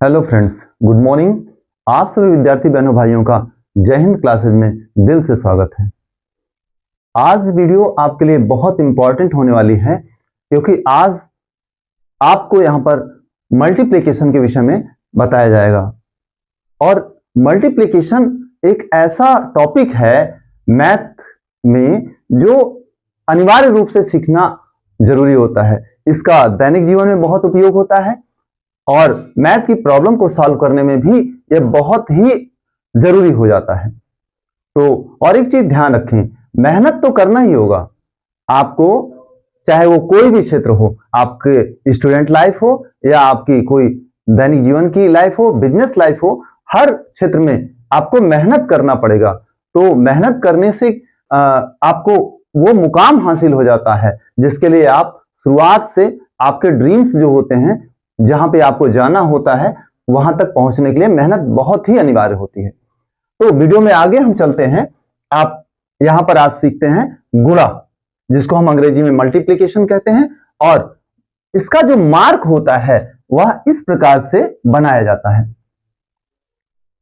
Hello friends, good morning. आप सभी विद्यार्थी बहनों भाइयों का जय हिंद क्लासेज में दिल से स्वागत है। आज वीडियो आपके लिए बहुत इंपॉर्टेंट होने वाली है क्योंकि आज आपको यहाँ पर मल्टीप्लिकेशन के विषय में बताया जाएगा। और मल्टीप्लिकेशन एक ऐसा टॉपिक है मैथ में जो अनिवार्य रूप से सीखना जरूरी होता है। इसका दैनिक जीवन में बहुत उपयोग होता है और मैथ की प्रॉब्लम को सॉल्व करने में भी यह बहुत ही जरूरी हो जाता है। तो और एक चीज ध्यान रखें, मेहनत तो करना ही होगा आपको, चाहे वो कोई भी क्षेत्र हो, आपके स्टूडेंट लाइफ हो या आपकी कोई दैनिक जीवन की लाइफ हो, बिजनेस लाइफ हो, हर क्षेत्र में आपको मेहनत करना पड़ेगा। तो मेहनत करने से आपको वो मुकाम हासिल हो जाता है जिसके लिए आप शुरुआत से आपके ड्रीम्स जो होते हैं, जहां पे आपको जाना होता है, वहां तक पहुंचने के लिए मेहनत बहुत ही अनिवार्य होती है। तो वीडियो में आगे हम चलते हैं। आप यहां पर आज सीखते हैं गुणा, जिसको हम अंग्रेजी में मल्टीप्लिकेशन कहते हैं। और इसका जो मार्क होता है वह इस प्रकार से बनाया जाता है।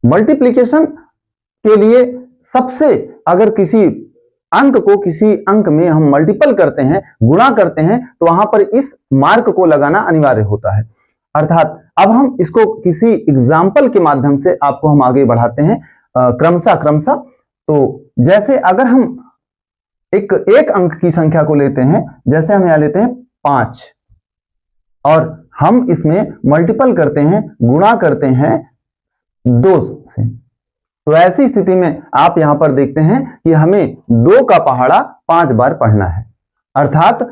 मल्टीप्लिकेशन के लिए सबसे, अगर किसी अंक को किसी अंक में हम मल्टीपल करते हैं, गुणा करते हैं, तो वहां पर इस मार्क को लगाना अनिवार्य होता है। अर्थात अब हम इसको किसी एग्जाम्पल के माध्यम से आपको हम आगे बढ़ाते हैं क्रमशः। तो जैसे अगर हम एक अंक की संख्या को लेते हैं, जैसे हम यहां लेते हैं 5 और हम इसमें मल्टीपल करते हैं, गुणा करते हैं 2 से, तो ऐसी स्थिति में आप यहां पर देखते हैं कि हमें 2 का पहाड़ा 5 बार पढ़ना है। अर्थात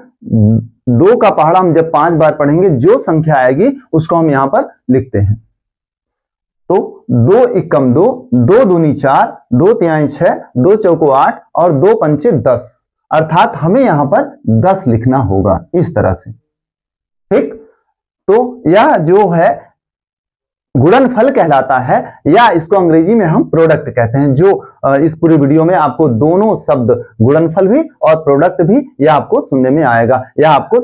2 का पहाड़ा हम जब 5 बार पढ़ेंगे, जो संख्या आएगी उसको हम यहां पर लिखते हैं। तो 2 एकम 2, 2 दूनी 4, 2 तिहाई 6, 2 चौको 8 और 2 पंचे 10। अर्थात हमें यहां पर 10 लिखना होगा इस तरह से। ठीक, तो यह जो है गुणनफल कहलाता है, या इसको अंग्रेजी में हम प्रोडक्ट कहते हैं। जो इस पूरी वीडियो में आपको दोनों शब्द गुणनफल भी और प्रोडक्ट भी यह आपको सुनने में आएगा, या आपको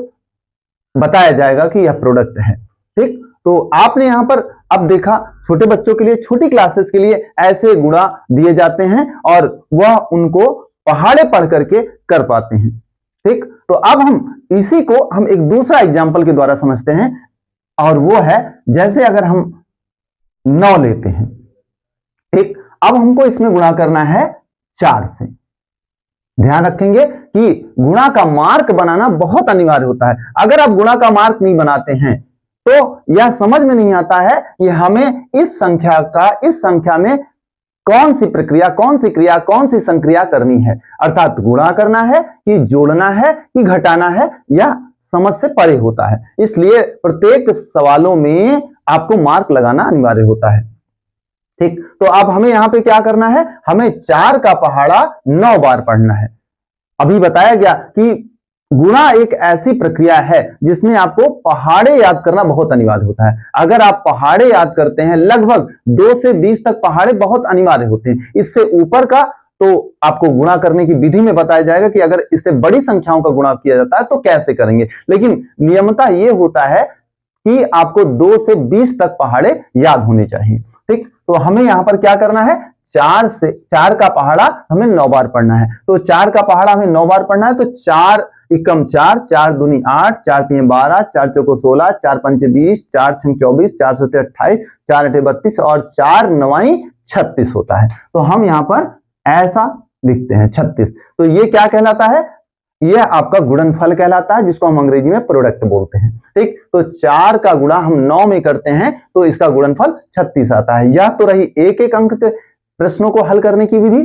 बताया जाएगा कि यह प्रोडक्ट है। ठीक, तो आपने यहां पर अब देखा, छोटे बच्चों के लिए, छोटी क्लासेस के लिए ऐसे गुणा दिए जाते हैं और वह उनको पहाड़े पढ़ करके कर पाते हैं। ठीक, तो अब हम इसी को हम एक दूसरा एग्जाम्पल के द्वारा समझते हैं, और वो है जैसे अगर हम 9 लेते हैं। ठीक, अब हमको इसमें गुणा करना है 4 से। ध्यान रखेंगे कि गुणा का मार्क बनाना बहुत अनिवार्य होता है। अगर आप गुणा का मार्क नहीं बनाते हैं तो यह समझ में नहीं आता है कि हमें इस संख्या में कौन सी प्रक्रिया, कौन सी क्रिया, कौन सी संक्रिया करनी है। अर्थात गुणा करना है कि जोड़ना है कि घटाना है, यह समझ से परे होता है। इसलिए प्रत्येक सवालों में आपको मार्क लगाना अनिवार्य होता है। ठीक, तो अब हमें यहां पे क्या करना है, हमें 4 का पहाड़ा 9 बार पढ़ना है। अभी बताया गया कि गुणा एक ऐसी प्रक्रिया है जिसमें आपको पहाड़े याद करना बहुत अनिवार्य होता है। अगर आप पहाड़े याद करते हैं, लगभग 2 से 20 तक पहाड़े बहुत अनिवार्य होते हैं। इससे ऊपर का तो आपको गुणा करने की विधि में बताया जाएगा कि अगर इससे बड़ी संख्याओं का गुणा किया जाता है तो कैसे करेंगे। लेकिन नियमता यह होता है कि आपको 2 से 20 तक पहाड़े याद होने चाहिए। ठीक, तो हमें यहां पर क्या करना है, 4 का पहाड़ा हमें 9 बार पढ़ना है। तो 4 का पहाड़ा हमें 9 बार पढ़ना है। तो 4 एकम 4, 4 दूनी 8, 4 तिहाई 12, 4 चौको 16, 4 पंचे 20, 4 छंग 24, 4 सत्ते 28, 4 अठे 32 और 4 नवाई 36 होता है। तो हम यहां पर ऐसा लिखते हैं 36। तो ये क्या कहलाता है, यह आपका गुणनफल कहलाता है, जिसको हम अंग्रेजी में प्रोडक्ट बोलते हैं। ठीक, तो 4 का गुणा हम 9 में करते हैं तो इसका गुणनफल 36 आता है। यह तो रही एक एक अंक के प्रश्नों को हल करने की विधि।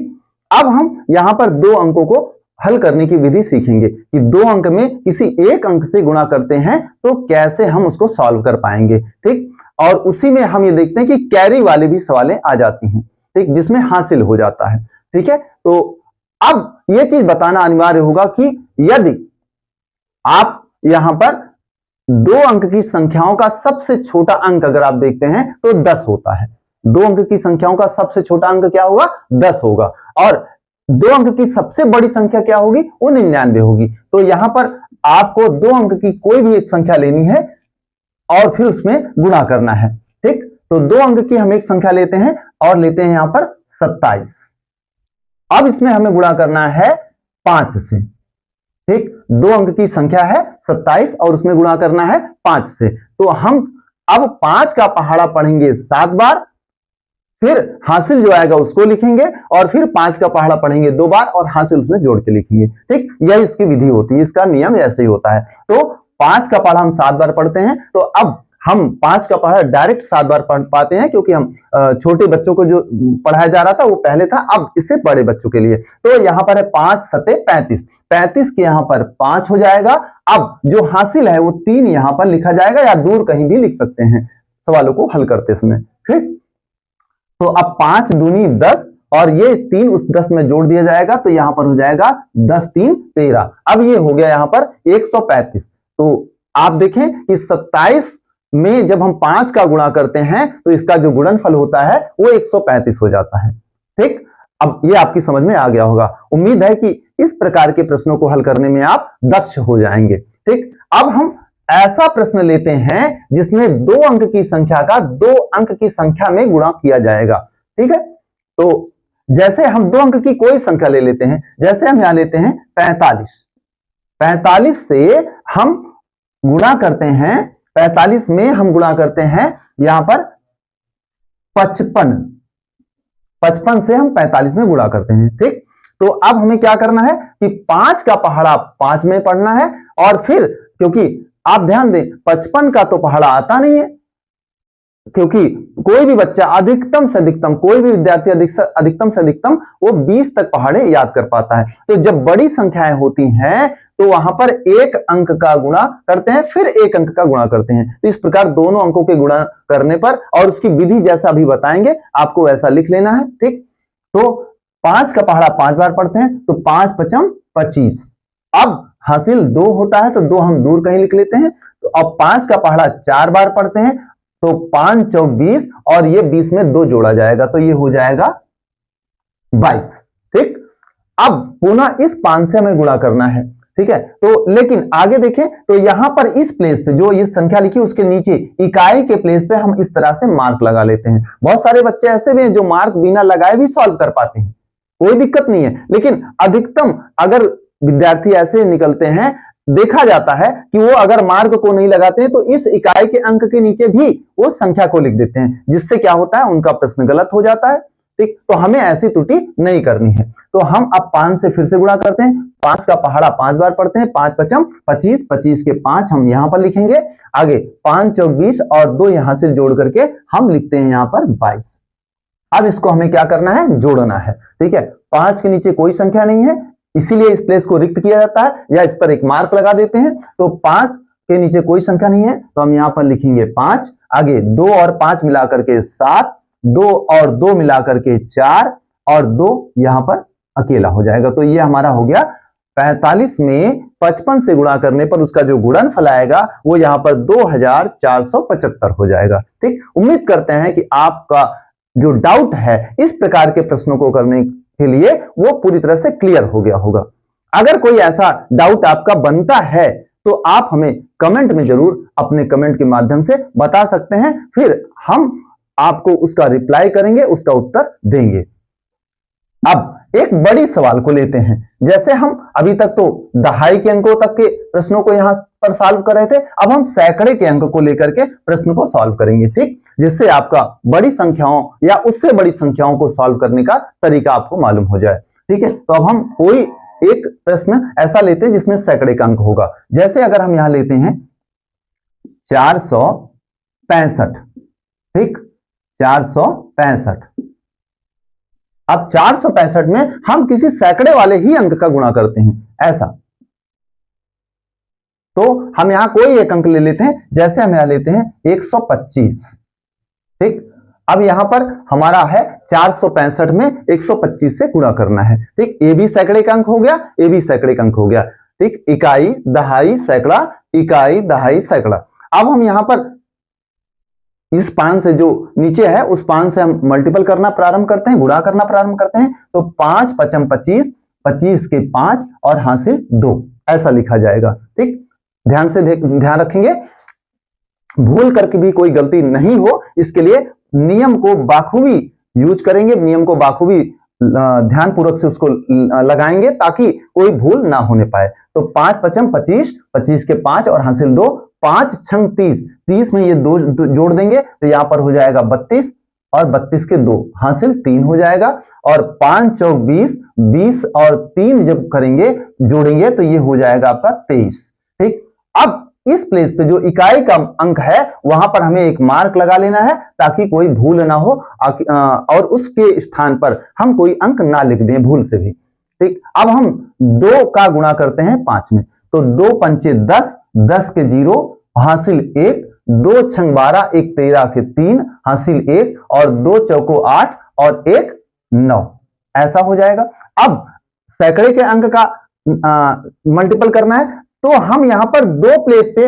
अब हम यहां पर 2 अंकों को हल करने की विधि सीखेंगे कि 2 अंक में किसी एक अंक से गुणा करते हैं तो कैसे हम उसको सॉल्व कर पाएंगे। ठीक, और उसी में हम ये देखते हैं कि कैरी वाली भी सवालें आ जाती हैं, ठीक, जिसमें हासिल हो जाता है। ठीक है, तो अब यह चीज बताना अनिवार्य होगा कि यदि आप यहां पर 2 अंक की संख्याओं का सबसे छोटा अंक अगर आप देखते हैं तो 10 होता है। 2 अंक की संख्याओं का सबसे छोटा अंक क्या होगा, 10 होगा। और 2 अंक की सबसे बड़ी संख्या क्या होगी, वो 99 होगी। तो यहां पर आपको 2 अंक की कोई भी एक संख्या लेनी है और फिर उसमें गुणा करना है। ठीक, तो 2 अंक की हम एक संख्या लेते हैं और लेते हैं यहां पर 27। अब इसमें हमें गुणा करना है 5 से। ठीक, 2 अंक की संख्या है 27 और उसमें गुणा करना है 5 से। तो हम अब 5 का पहाड़ा पढ़ेंगे 7 बार, फिर हासिल जो आएगा उसको लिखेंगे और फिर 5 का पहाड़ा पढ़ेंगे 2 बार और हासिल उसमें जोड़ के लिखेंगे। ठीक, यह इसकी विधि होती है, इसका नियम ऐसे ही होता है। तो 5 का पहाड़ा हम 7 बार पढ़ते हैं, तो अब हम 5 का पहाड़ा डायरेक्ट 7 बार पढ़ पाते हैं, क्योंकि हम छोटे बच्चों को जो पढ़ाया जा रहा था वो पहले था, अब इससे बड़े बच्चों के लिए। तो यहां पर है 5 सते 35, 35 के यहां पर 5 हो जाएगा। अब जो हासिल है वो 3 यहां पर लिखा जाएगा, या दूर कहीं भी लिख सकते हैं सवालों को हल करते समय। ठीक, तो अब 5 दूनी 10 और ये 3 उस 10 में जोड़ दिया जाएगा, तो यहां पर हो जाएगा 10 3 13। अब ये हो गया यहां पर 135। तो आप देखें कि 27 में जब हम 5 का गुणा करते हैं तो इसका जो गुणनफल होता है वो 135 हो जाता है। ठीक, अब ये आपकी समझ में आ गया होगा। उम्मीद है कि इस प्रकार के प्रश्नों को हल करने में आप दक्ष हो जाएंगे। ठीक, अब हम ऐसा प्रश्न लेते हैं जिसमें 2 अंक की संख्या का 2 अंक की संख्या में गुणा किया जाएगा। ठीक है, तो जैसे हम 2 अंक की कोई संख्या ले लेते हैं, जैसे हम यहां लेते हैं 45। 45 से हम गुणा करते हैं, 45 में हम गुणा करते हैं यहां पर 55। 55 से हम 45 में गुणा करते हैं। ठीक, तो अब हमें क्या करना है कि 5 का पहाड़ा 5 में पढ़ना है, और फिर क्योंकि आप ध्यान दें 55 का तो पहाड़ा आता नहीं है, क्योंकि कोई भी बच्चा अधिकतम से अधिकतम, कोई भी विद्यार्थी अधिकतम से अधिकतम वो 20 तक पहाड़े याद कर पाता है। तो जब बड़ी संख्याएं होती हैं तो वहां पर 1 अंक का गुणा करते हैं, फिर 1 अंक का गुणा करते हैं। तो इस प्रकार दोनों अंकों के गुणा करने पर, और उसकी विधि जैसा अभी बताएंगे आपको वैसा लिख लेना है। ठीक, तो 5 का पहाड़ा 5 बार पढ़ते हैं, तो 5 5 25। अब हासिल 2 होता है तो 2 हम दूर कहीं लिख लेते हैं। तो अब 5 का पहाड़ा 4 बार पढ़ते हैं, तो 5 चौक 20 और ये 20 में 2 जोड़ा जाएगा, तो ये हो जाएगा 22। ठीक, अब पुनः इस 5 से हमें गुणा करना है। ठीक है, तो लेकिन आगे देखें तो यहां पर इस प्लेस पे जो ये संख्या लिखी उसके नीचे इकाई के प्लेस पे हम इस तरह से मार्क लगा लेते हैं। बहुत सारे बच्चे ऐसे भी हैं जो मार्क बिना लगाए भी सॉल्व कर पाते हैं, कोई दिक्कत नहीं है। लेकिन अधिकतम अगर विद्यार्थी ऐसे निकलते हैं, देखा जाता है कि वो अगर मार्क को नहीं लगाते हैं तो इस इकाई के अंक के नीचे भी वो संख्या को लिख देते हैं, जिससे क्या होता है उनका प्रश्न गलत हो जाता है। ठीक, तो हमें ऐसी त्रुटि नहीं करनी है। तो हम अब 5 से फिर से गुणा करते हैं, 5 का पहाड़ा 5 बार पढ़ते हैं, 5 5 25, 25 के 5 हम यहां पर लिखेंगे। आगे 5 चौक 20 और 2 यहां से जोड़ करके हम लिखते हैं यहां पर 22। अब इसको हमें क्या करना है, जोड़ना है। ठीक है, 5 के नीचे कोई संख्या नहीं है, इसीलिए इस प्लेस को रिक्त किया जाता है, या इस पर एक मार्क लगा देते हैं। तो 5 के नीचे कोई संख्या नहीं है, तो हम यहां पर लिखेंगे 5। आगे 2 और 5 मिलाकर के 7, 2 और 2 मिलाकर के 4, और 2 यहां पर अकेला हो जाएगा। तो ये हमारा हो गया 45 में 55 से गुणा करने पर उसका जो गुणनफल आएगा वो यहां पर 2475 हो जाएगा। ठीक, उम्मीद करते हैं कि आपका जो डाउट है इस प्रकार के प्रश्नों को करने के लिए वो पूरी तरह से क्लियर हो गया होगा। अगर कोई ऐसा डाउट आपका बनता है तो आप हमें कमेंट में जरूर अपने कमेंट के माध्यम से बता सकते हैं, फिर हम आपको उसका रिप्लाई करेंगे, उसका उत्तर देंगे। अब एक बड़ी सवाल को लेते हैं। जैसे हम अभी तक तो दहाई के अंकों तक के प्रश्नों को यहां पर सॉल्व कर रहे थे, अब हम सैकड़े के अंक को लेकर के प्रश्न को सॉल्व करेंगे। ठीक, जिससे आपका बड़ी संख्याओं या उससे बड़ी संख्याओं को सॉल्व करने का तरीका आपको मालूम हो जाए। ठीक है, तो अब हम कोई एक प्रश्न ऐसा लेते हैं जिसमें सैकड़े का अंक होगा। जैसे अगर हम यहां लेते हैं 465। ठीक, 465। अब 465 में हम किसी सैकड़े वाले ही अंक का गुणा करते हैं, ऐसा। तो हम यहां कोई एक अंक ले लेते हैं, जैसे हम यहां लेते हैं 125। ठीक, अब यहां पर हमारा है 465 में 125 से गुणा करना है। ठीक, ये भी सैकड़े का अंक हो गया, ये भी सैकड़े का अंक हो गया। ठीक, इकाई दहाई सैकड़ा, इकाई दहाई सैकड़ा। अब हम यहां पर इस 5 से जो नीचे है उस 5 से हम मल्टीपल करना प्रारंभ करते हैं, गुणा करना प्रारंभ करते हैं। तो 5 5 25, 25 के 5 और हासिल 2, ऐसा लिखा जाएगा। ठीक, ध्यान से ध्यान रखेंगे, भूल करके भी कोई गलती नहीं हो, इसके लिए नियम को बाखूबी यूज करेंगे, नियम को बाखूबी ध्यानपूर्वक से उसको लगाएंगे ताकि कोई भूल ना होने पाए। तो 5 पचम 25, 25 के 5 और हासिल 2, 5 छंग 30, 30 में ये 2 जोड़ देंगे तो यहां पर हो जाएगा 32 और 32 के 2 हासिल 3 हो जाएगा। और 5 चौक 20, 20 और 3 जब करेंगे जोड़ेंगे तो ये हो जाएगा आपका 23। ठीक, अब इस प्लेस पे जो इकाई का अंक है वहां पर हमें एक मार्क लगा लेना है ताकि कोई भूल ना हो और उसके स्थान पर हम कोई अंक ना लिख दें भूल से भी। ठीक, अब हम 2 का गुणा करते हैं 5 में, तो 2 पंचे 10, 10 के 0 हासिल 1, 2 छंग 12, 1 13 के 3 हासिल 1 और 2 चौको 8 और 1 9, ऐसा हो जाएगा। अब सैकड़े के अंक का मल्टीपल करना है तो हम यहां पर 2 प्लेस पे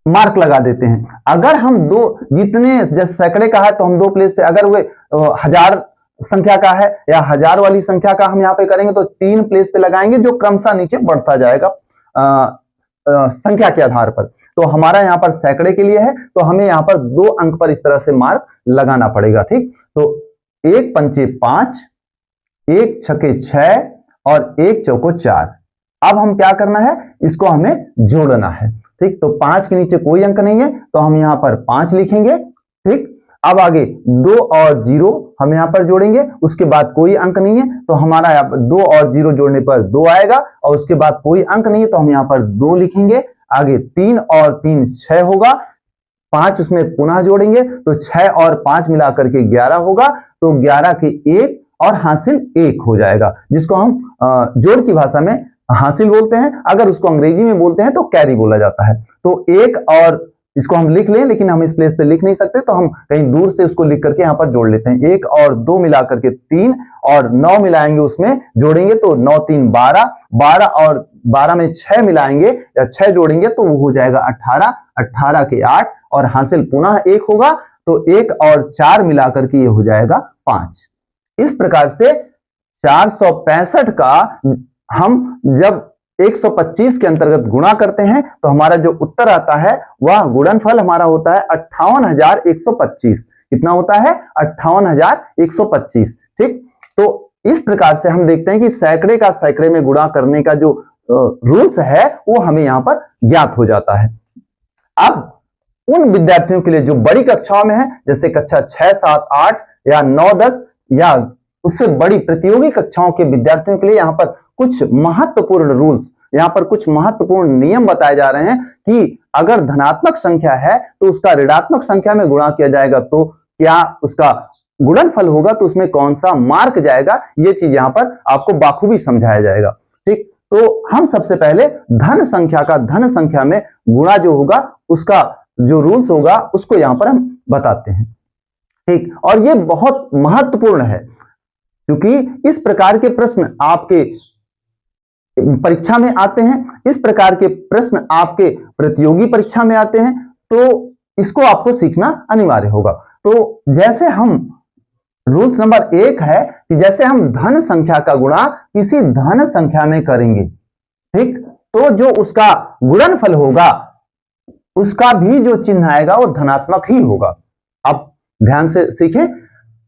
मार्क लगा देते हैं। अगर हम 2 जितने जैसे सैकड़े का है तो हम 2 प्लेस पे, अगर वे 1000 संख्या का है या 1000 वाली संख्या का हम यहां पे करेंगे तो 3 प्लेस पे लगाएंगे जो क्रमशः नीचे बढ़ता जाएगा संख्या के आधार पर। तो हमारा यहां पर सैकड़े के लिए है तो हमें यहां पर 2 अंक पर इस तरह से मार्क लगाना पड़ेगा। ठीक, तो 1 पंचे 5, 1 छके 6 और 1 चौको 4। अब हम क्या करना है, इसको हमें जोड़ना है। ठीक, तो 5 के नीचे कोई अंक नहीं है तो हम यहां पर 5 लिखेंगे। ठीक, अब आगे 2 और 0 हम यहां पर जोड़ेंगे, उसके बाद कोई अंक नहीं है तो हमारा यहाँ पर 2 और 0 जोड़ने पर 2 आएगा और उसके बाद कोई अंक नहीं है तो हम यहां पर 2 लिखेंगे। आगे 3 और 3 6 होगा, 5 उसमें पुनः जोड़ेंगे तो 6 और 5 मिलाकर के 11 होगा, तो 11 के 1 और हासिल 1 हो जाएगा, जिसको हम जोड़ की भाषा में हासिल बोलते हैं, अगर उसको अंग्रेजी में बोलते हैं तो कैरी बोला जाता है। तो 1 और इसको हम लिख लें, लेकिन हम इस प्लेस पे लिख नहीं सकते तो हम कहीं दूर से उसको लिख करके यहाँ पर जोड़ लेते हैं। 1 और 2 मिलाकर के 3 और 9 मिलाएंगे उसमें जोड़ेंगे तो 9 3 12, 12 और 12 में 6 मिलाएंगे या 6 जोड़ेंगे तो वो हो जाएगा 18, 18 के 8 और हासिल पुनः 1 होगा तो 1 और 4 मिलाकर के ये हो जाएगा 5। इस प्रकार से 465 का हम जब 125 के अंतर्गत गुणा करते हैं तो हमारा जो उत्तर आता है वह गुणनफल हमारा होता है 58,125। कितना होता है? 58,125। ठीक, तो इस प्रकार से हम देखते हैं कि सैकड़े का सैकड़े में गुणा करने का जो रूल्स है वो हमें यहां पर ज्ञात हो जाता है। अब उन विद्यार्थियों के लिए जो बड़ी कक्षाओं में है, जैसे कक्षा 6, 7, 8 या 9, 10 या उससे बड़ी प्रतियोगी कक्षाओं के विद्यार्थियों के लिए यहाँ पर कुछ महत्वपूर्ण रूल्स, यहाँ पर कुछ महत्वपूर्ण नियम बताए जा रहे हैं कि अगर धनात्मक संख्या है तो उसका ऋणात्मक संख्या में गुणा किया जाएगा तो क्या उसका गुणनफल होगा, तो उसमें कौन सा मार्क जाएगा, ये चीज यहाँ पर आपको बाखूबी समझाया जाएगा। ठीक, तो हम सबसे पहले धन संख्या का धन संख्या में गुणा जो होगा उसका जो रूल्स होगा उसको यहाँ पर हम बताते हैं। ठीक, और ये बहुत महत्वपूर्ण है क्योंकि इस प्रकार के प्रश्न आपके परीक्षा में आते हैं, इस प्रकार के प्रश्न आपके प्रतियोगी परीक्षा में आते हैं, तो इसको आपको सीखना अनिवार्य होगा। तो जैसे हम रूल्स नंबर 1 है कि जैसे हम धन संख्या का गुणा किसी धन संख्या में करेंगे, ठीक, तो जो उसका गुणनफल होगा उसका भी जो चिन्ह आएगा वो धनात्मक ही होगा। आप ध्यान से सीखें,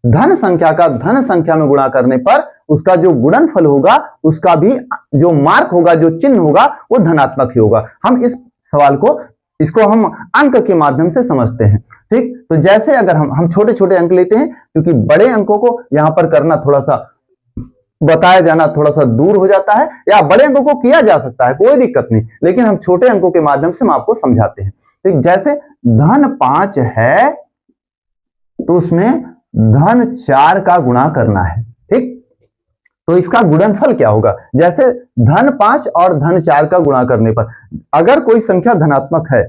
धन संख्या का धन संख्या में गुणा करने पर उसका जो गुणनफल होगा उसका भी जो मार्क होगा, जो चिन्ह होगा वो धनात्मक ही होगा। हम इस सवाल को इसको हम अंक के माध्यम से समझते हैं। ठीक, तो जैसे अगर हम छोटे छोटे अंक लेते हैं, क्योंकि बड़े अंकों को यहां पर करना थोड़ा सा बताया जाना थोड़ा सा दूर हो जाता है, या बड़े अंकों को किया जा सकता है, कोई दिक्कत नहीं, लेकिन हम छोटे अंकों के माध्यम से हम आपको समझाते हैं। ठीक, जैसे धन 5 है तो उसमें धन 4 का गुणा करना है। ठीक, तो इसका गुणनफल क्या होगा? जैसे धन 5 और धन 4 का गुणा करने पर अगर कोई संख्या धनात्मक है,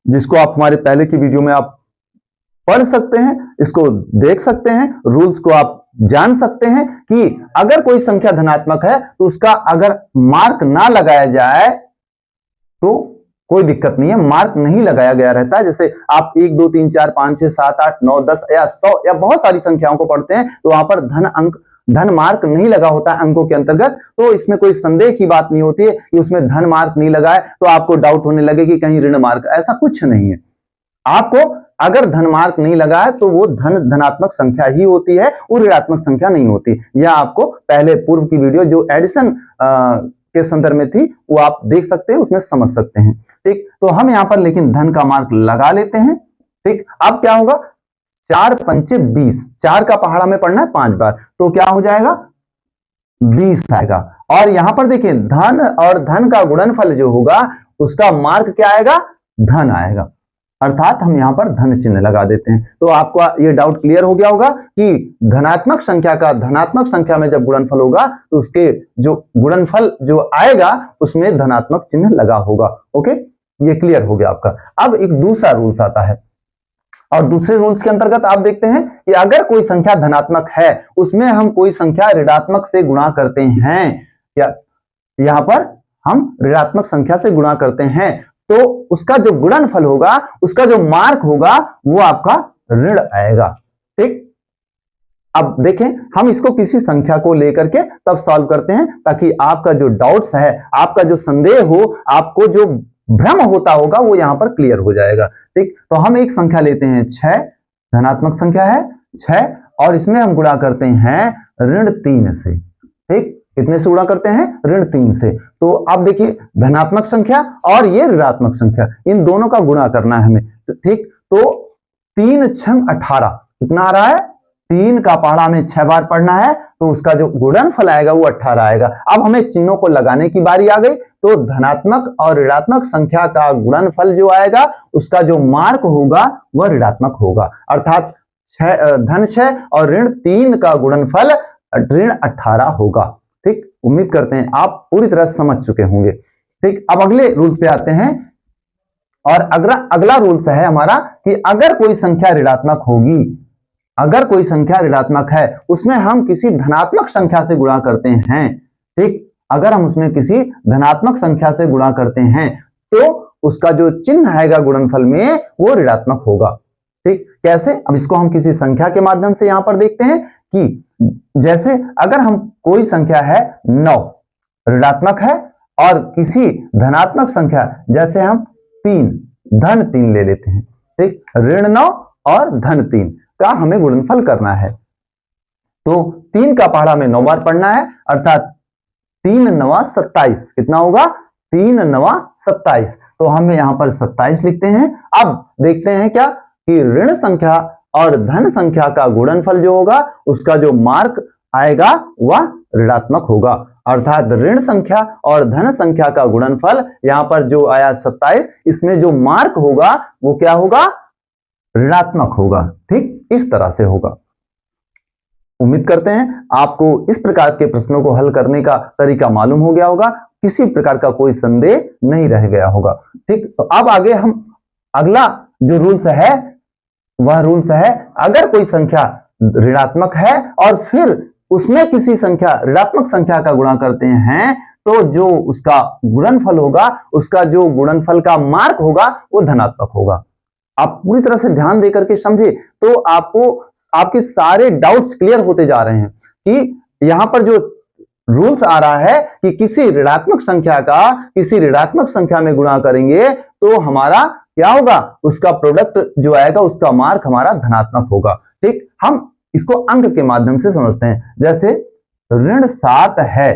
जिसको आप हमारे पहले की वीडियो में आप पढ़ सकते हैं, इसको देख सकते हैं, रूल्स को आप जान सकते हैं कि अगर कोई संख्या धनात्मक है तो उसका अगर मार्क ना लगाया जाए तो कोई दिक्कत नहीं है, मार्क नहीं लगाया गया रहता है। जैसे आप 1 2 3 4 5 6 7 8 9 10 या 100 या बहुत सारी संख्याओं को पढ़ते हैं तो वहां पर धन मार्क नहीं लगा होता है अंकों के अंतर्गत, तो इसमें कोई संदेह की बात नहीं होती है कि उसमें धन मार्क नहीं लगा है तो आपको डाउट होने लगे कि कहीं ऋण मार्क, ऐसा कुछ नहीं है। आपको अगर धन मार्क नहीं लगा है तो वो धनात्मक संख्या ही होती है, वो ऋणात्मक संख्या नहीं होती। यह आपको पहले पूर्व की वीडियो जो एडिशन के संदर्भ में थी वो आप देख सकते हैं, उसमें समझ सकते हैं। ठीक, तो हम यहाँ पर लेकिन धन का मार्क लगा लेते हैं। ठीक, अब क्या होगा, 4 पंचे 20, 4 का पहाड़ा में पढ़ना है 5 बार, तो क्या हो जाएगा 20 आएगा। और यहां पर देखिए धन और धन का गुणनफल जो होगा उसका मार्क क्या आएगा, धन आएगा, अर्थात हम यहां पर धन चिन्ह लगा देते हैं। तो आपको ये डाउट क्लियर हो गया होगा कि धनात्मक संख्या का धनात्मक संख्या में जब गुणनफल होगा तो उसके जो गुणनफल जो आएगा उसमें धनात्मक चिन्ह लगा होगा। ओके, ये क्लियर हो गया आपका। अब एक दूसरा रूल्स आता है, और दूसरे रूल्स के अंतर्गत आप देखते हैं कि अगर कोई संख्या धनात्मक है उसमें हम कोई संख्या ऋणात्मक से गुणा करते हैं, या यहां पर हम ऋणात्मक संख्या से गुणा करते हैं, तो उसका जो गुणनफल होगा, उसका जो मार्क होगा वो आपका ऋण आएगा। ठीक, अब देखें हम इसको किसी संख्या को लेकर के तब सॉल्व करते हैं ताकि आपका जो डाउट्स है, आपका जो संदेह हो, आपको जो भ्रम होता होगा वो यहां पर क्लियर हो जाएगा। ठीक, तो हम एक संख्या लेते हैं 6, धनात्मक संख्या है 6, और इसमें हम गुणा करते हैं ऋण 3 से। ठीक, कितने से गुणा करते हैं, ऋण 3 से। तो अब देखिए धनात्मक संख्या और ये ऋणात्मक संख्या, इन दोनों का गुणा करना है हमें। ठीक, तो 3 छंग 18 कितना आ रहा है, 3 का पहाड़ा में 6 बार पढ़ना है तो उसका जो गुणनफल आएगा वो 18 आएगा। अब हमें चिन्हों को लगाने की बारी आ गई, तो धनात्मक और ऋणात्मक संख्या का गुणनफल जो आएगा उसका जो मार्क होगा वह ऋणात्मक होगा, अर्थात धन 6 और ऋण 3 का गुणनफल ऋण 18 होगा। ठीक, उम्मीद करते हैं आप पूरी तरह समझ चुके होंगे। ठीक, अब अगले रूल्स पे आते हैं, और अगला रूल्स है हमारा कि अगर कोई संख्या ऋणात्मक होगी, अगर कोई संख्या ऋणात्मक है उसमें हम किसी धनात्मक संख्या से गुणा करते हैं। ठीक, अगर हम उसमें किसी धनात्मक संख्या से गुणा करते हैं तो उसका जो चिन्ह आएगा गुणनफल में वो ऋणात्मक होगा। ठीक, कैसे, अब इसको हम किसी संख्या के माध्यम से यहां पर देखते हैं कि जैसे अगर हम कोई संख्या है 9 ऋणात्मक है, और किसी धनात्मक संख्या जैसे हम 3 धन 3 ले लेते हैं। ठीक, ऋण 9 और धन 3 का हमें गुणनफल करना है, तो 3 का पहाड़ा में 9 बार पढ़ना है, अर्थात 3 9 27 कितना होगा, 3 9 27, तो हम यहां पर 27 लिखते हैं। अब देखते हैं क्या कि ऋण संख्या और धन संख्या का गुणनफल जो होगा उसका जो मार्क आएगा वह ऋणात्मक होगा, अर्थात ऋण संख्या और धन संख्या का गुणनफल यहां पर जो आया 27, इसमें जो मार्क होगा वो क्या होगा, ऋणात्मक होगा। ठीक, इस तरह से होगा। उम्मीद करते हैं आपको इस प्रकार के प्रश्नों को हल करने का तरीका मालूम हो गया होगा, किसी प्रकार का कोई संदेह नहीं रह गया होगा। ठीक, तो अब आगे हम अगला जो रूल्स है वह रूल्स है, अगर कोई संख्या ऋणात्मक है और फिर उसमें किसी संख्या ऋणात्मक संख्या का गुणा करते हैं तो जो उसका गुणनफल होगा, उसका जो गुणनफल का मार्क होगा वो धनात्मक होगा। आप पूरी तरह से ध्यान देकर के समझे तो आपको आपके सारे डाउट्स क्लियर होते जा रहे हैं कि यहां पर जो रूल्स आ रहा है कि किसी ऋणात्मक संख्या का किसी ऋणात्मक संख्या में गुणा करेंगे तो हमारा क्या होगा, उसका प्रोडक्ट जो आएगा उसका मार्क हमारा धनात्मक होगा। ठीक, हम इसको अंक के माध्यम से समझते हैं, जैसे ऋण 7 है,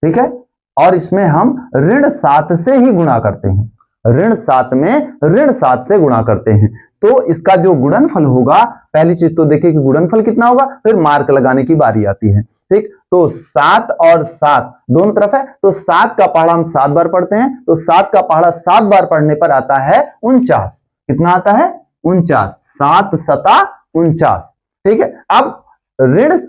ठीक है, और इसमें हम ऋण 7 से ही गुणा करते हैं, ऋण 7 में ऋण 7 से गुणा करते हैं, तो इसका जो गुणनफल होगा, पहली चीज तो देखिए कि गुणनफल कितना होगा, फिर मार्क लगाने की बारी आती है। ठीक, तो 7 और 7 दोनों तरफ है, तो 7 का पहाड़ा हम 7 बार पढ़ते हैं, तो 7 का पहाड़ा 7 बार पढ़ने पर आता है 49। कितना आता है, 49, 7 सता 49। ठीक है, अब ऋण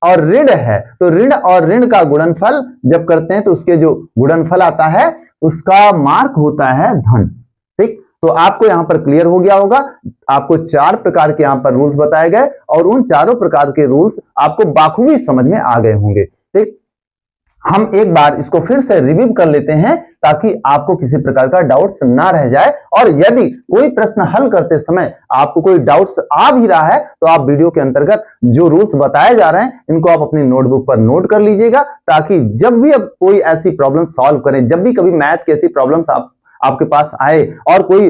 और ऋण है तो ऋण और ऋण का गुणनफल जब करते हैं तो उसके जो गुणनफल आता है उसका मार्क होता है धन। ठीक, तो आपको यहां पर क्लियर हो गया होगा, आपको 4 प्रकार के यहां पर रूल्स बताए गए और उन चारों प्रकार के रूल्स आपको बाखूबी समझ में आ गए होंगे। ठीक, हम एक बार इसको फिर से रिव्यू कर लेते हैं ताकि आपको किसी प्रकार का डाउट्स ना रह जाए, और यदि कोई प्रश्न हल करते समय आपको कोई डाउट्स आ भी रहा है तो आप वीडियो के अंतर्गत जो रूल्स बताए जा रहे हैं इनको आप अपनी नोटबुक पर नोट कर लीजिएगा, ताकि जब भी अब कोई ऐसी प्रॉब्लम सॉल्व करें, जब भी कभी मैथ की ऐसी प्रॉब्लम्स आपके पास आए और कोई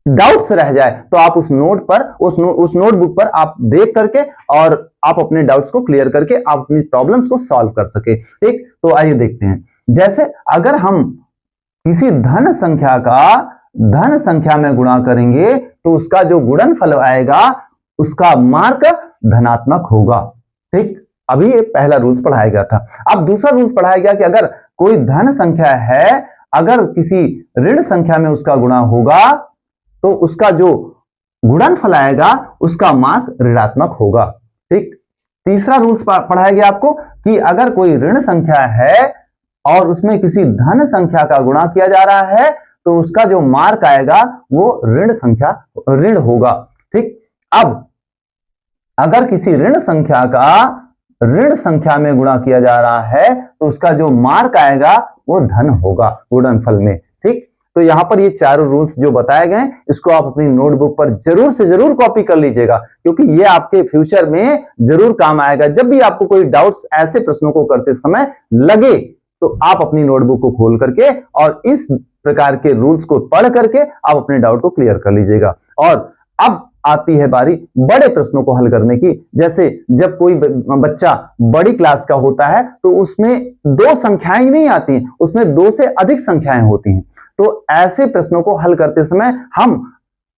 डाउट्स रह जाए तो आप उस नोट पर उस नोटबुक पर आप देख करके और आप अपने डाउट्स को क्लियर करके आप अपनी प्रॉब्लम्स को सॉल्व कर सके। ठीक, तो आइए देखते हैं। जैसे अगर हम किसी धन संख्या का धन संख्या में गुणा करेंगे तो उसका जो गुणनफल आएगा उसका मार्क धनात्मक होगा। ठीक, अभी ये पहला रूल्स पढ़ाया गया था। अब दूसरा रूल्स पढ़ाया गया कि अगर कोई धन संख्या है, अगर किसी ऋण संख्या में उसका गुणा होगा तो उसका जो गुणनफल आएगा उसका मार्क ऋणात्मक होगा। ठीक, तीसरा रूल्स पढ़ाया गया आपको कि अगर कोई ऋण संख्या है और उसमें किसी धन संख्या का गुणा किया जा रहा है तो उसका जो मार्क आएगा वो ऋण होगा। ठीक, अब अगर किसी ऋण संख्या का ऋण संख्या में गुणा किया जा रहा है तो उसका जो मार्क आएगा वो धन होगा गुणनफल में। ठीक, तो यहां पर ये चारों रूल्स जो बताए गए इसको आप अपनी नोटबुक पर जरूर से जरूर कॉपी कर लीजिएगा, क्योंकि ये आपके फ्यूचर में जरूर काम आएगा। जब भी आपको कोई डाउट्स ऐसे प्रश्नों को करते समय लगे तो आप अपनी नोटबुक को खोल करके और इस प्रकार के रूल्स को पढ़ करके आप अपने डाउट को क्लियर कर लीजिएगा। और अब आती है बारी बड़े प्रश्नों को हल करने की। जैसे जब कोई बच्चा बड़ी क्लास का होता है तो उसमें दो संख्याएं नहीं आती, उसमें दो से अधिक संख्याएं होती हैं। तो ऐसे प्रश्नों को हल करते समय हम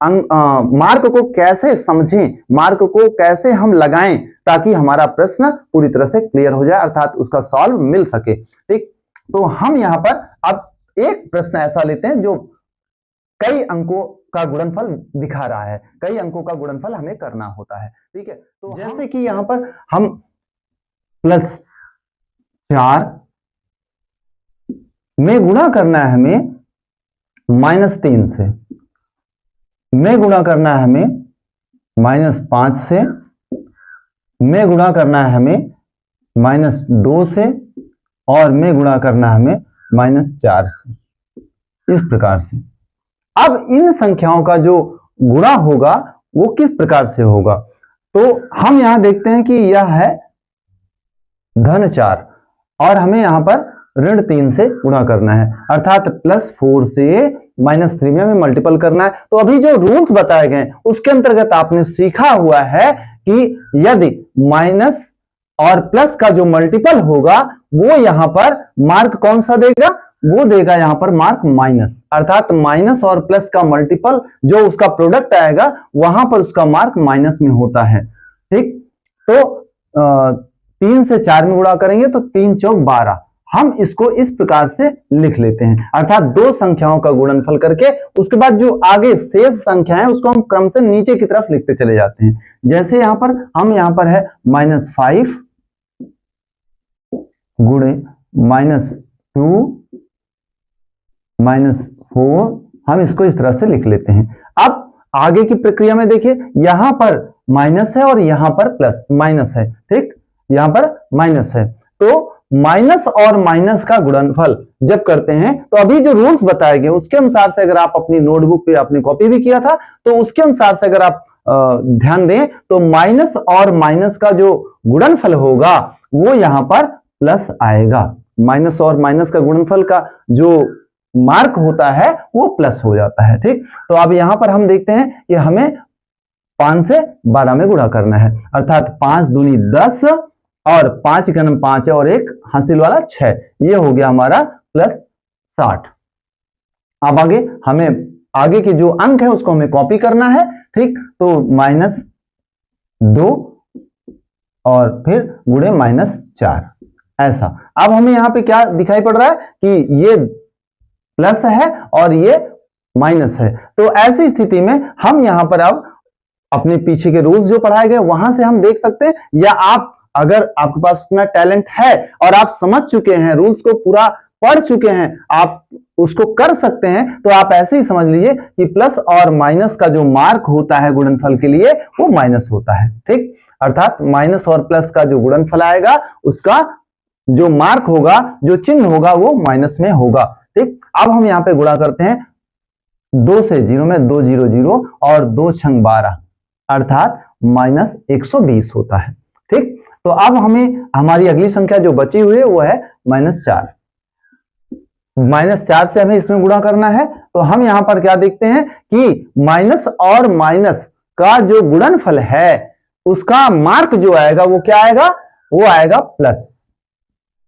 मार्क को कैसे समझें, मार्क को कैसे हम लगाएं ताकि हमारा प्रश्न पूरी तरह से क्लियर हो जाए, अर्थात उसका सॉल्व मिल सके। ठीक, तो हम यहां पर अब एक प्रश्न ऐसा लेते हैं जो कई अंकों का गुणनफल दिखा रहा है, कई अंकों का गुणनफल हमें करना होता है। ठीक है, तो जैसे कि यहां पर हम +4 में गुणा करना है हमें -3 से, में गुणा करना है हमें -5 से, में गुणा करना है हमें -2 से और में गुणा करना है हमें -4 से, इस प्रकार से। अब इन संख्याओं का जो गुणा होगा वो किस प्रकार से होगा, तो हम यहां देखते हैं कि यह है धन 4 और हमें यहां पर ऋण 3 से गुणा करना है, अर्थात +4 से -3 में हमें मल्टीपल करना है। तो अभी जो रूल्स बताए गए उसके अंतर्गत आपने सीखा हुआ है कि यदि माइनस और प्लस का जो मल्टीपल होगा वो यहां पर मार्क कौन सा देगा, वो देगा यहां पर मार्क माइनस, अर्थात माइनस और प्लस का मल्टीपल जो उसका प्रोडक्ट आएगा वहां पर उसका मार्क माइनस में होता है। ठीक, तो 3 से 4 में गुणा करेंगे तो 3 चौक 12, हम इसको इस प्रकार से लिख लेते हैं, अर्थात दो संख्याओं का गुणनफल करके उसके बाद जो आगे शेष संख्या है उसको हम क्रम से नीचे की तरफ लिखते चले जाते हैं। जैसे यहां पर है -5 गुणे -2 -4, हम इसको इस तरह से लिख लेते हैं। अब आगे की प्रक्रिया में देखिए, यहां पर माइनस है और यहां पर प्लस माइनस है। ठीक, यहां पर माइनस है तो माइनस और माइनस का गुणनफल जब करते हैं तो अभी जो रूल्स बताए गए उसके अनुसार से अगर आप अपनी नोटबुक पे आपने कॉपी भी किया था तो उसके अनुसार से अगर आप ध्यान दें तो माइनस और माइनस का जो गुणनफल होगा वो यहां पर प्लस आएगा। माइनस और माइनस का गुणनफल का जो मार्क होता है वो प्लस हो जाता है। ठीक, तो अब यहां पर हम देखते हैं कि हमें 5 से 12 में गुणा करना है, अर्थात 5 दूनी 10 और 5 का 5 है और एक हासिल वाला 6, ये हो गया हमारा +60। अब आगे हमें आगे के जो अंक है उसको हमें कॉपी करना है। ठीक, तो -2 और फिर गुणे -4, ऐसा। अब हमें यहां पे क्या दिखाई पड़ रहा है कि ये प्लस है और ये माइनस है, तो ऐसी स्थिति में हम यहां पर अब अपने पीछे के रूल्स जो पढ़ाए गए वहां से हम देख सकते हैं, या आप अगर आपके पास उतना टैलेंट है और आप समझ चुके हैं, रूल्स को पूरा पढ़ चुके हैं, आप उसको कर सकते हैं, तो आप ऐसे ही समझ लीजिए कि प्लस और माइनस का जो मार्क होता है गुणनफल के लिए वो माइनस होता है। ठीक, अर्थात माइनस और प्लस का जो गुणनफल आएगा उसका जो मार्क होगा, जो चिन्ह होगा वो माइनस में होगा। ठीक, अब हम यहां पे गुणा करते हैं 2 से 0 में 2 0 0 और 2 छंग 12, अर्थात -120 होता है। ठीक, तो अब हमें हमारी अगली संख्या जो बची हुई है वो है -4। -4 से हमें इसमें गुणा करना है, तो हम यहां पर क्या देखते हैं कि माइनस और माइनस का जो गुणनफल है उसका मार्क जो आएगा वो क्या आएगा, वो आएगा प्लस।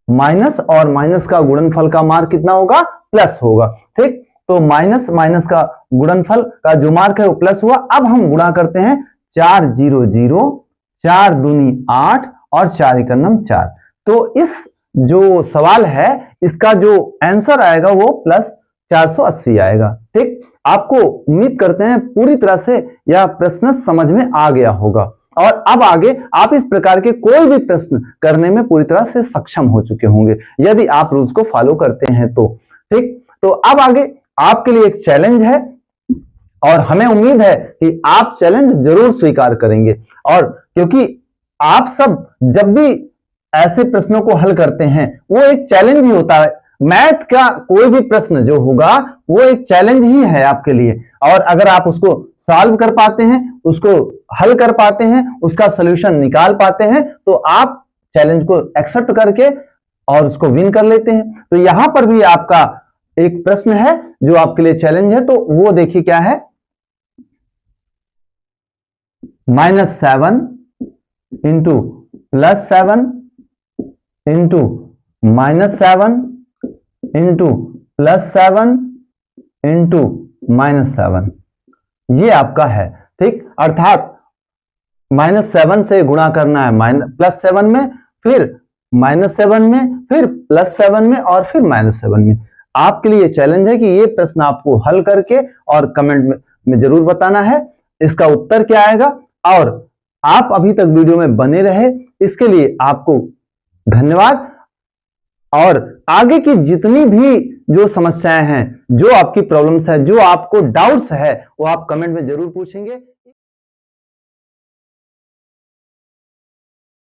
माइनस और माइनस का गुणनफल का मार्क कितना होगा, प्लस होगा। ठीक, तो माइनस माइनस का गुणनफल का जो मार्क है वो प्लस हुआ। अब हम गुणा करते हैं 4 0 0, 4 दूनी 8 और 4 एकम 4। तो इस जो सवाल है इसका जो आंसर आएगा वो प्लस 480 आएगा। ठीक, आपको उम्मीद करते हैं पूरी तरह से यह प्रश्न समझ में आ गया होगा और अब आगे आप इस प्रकार के कोई भी प्रश्न करने में पूरी तरह से सक्षम हो चुके होंगे यदि आप रूल्स को फॉलो करते हैं तो। ठीक, तो अब आगे आपके लिए एक चैलेंज है और हमें उम्मीद है कि आप चैलेंज जरूर स्वीकार करेंगे। और क्योंकि आप सब जब भी ऐसे प्रश्नों को हल करते हैं वो एक चैलेंज ही होता है। मैथ का कोई भी प्रश्न जो होगा वो एक चैलेंज ही है आपके लिए, और अगर आप उसको सॉल्व कर पाते हैं, उसको हल कर पाते हैं, उसका सॉल्यूशन निकाल पाते हैं, तो आप चैलेंज को एक्सेप्ट करके और उसको विन कर लेते हैं। तो यहां पर भी आपका एक प्रश्न है जो आपके लिए चैलेंज है, तो वो देखिए क्या है, -7 इंटू +7 इंटू -7 इंटू +7 इंटू -7, ये आपका है। ठीक, अर्थात -7 से गुणा करना है +7 में, फिर -7 में, फिर +7 में और फिर -7 में। आपके लिए चैलेंज है कि ये प्रश्न आपको हल करके और कमेंट में जरूर बताना है इसका उत्तर क्या आएगा। और आप अभी तक वीडियो में बने रहे इसके लिए आपको धन्यवाद। और आगे की जितनी भी जो समस्याएं हैं, जो आपकी प्रॉब्लम्स है, जो आपको डाउट्स है, वो आप कमेंट में जरूर पूछेंगे।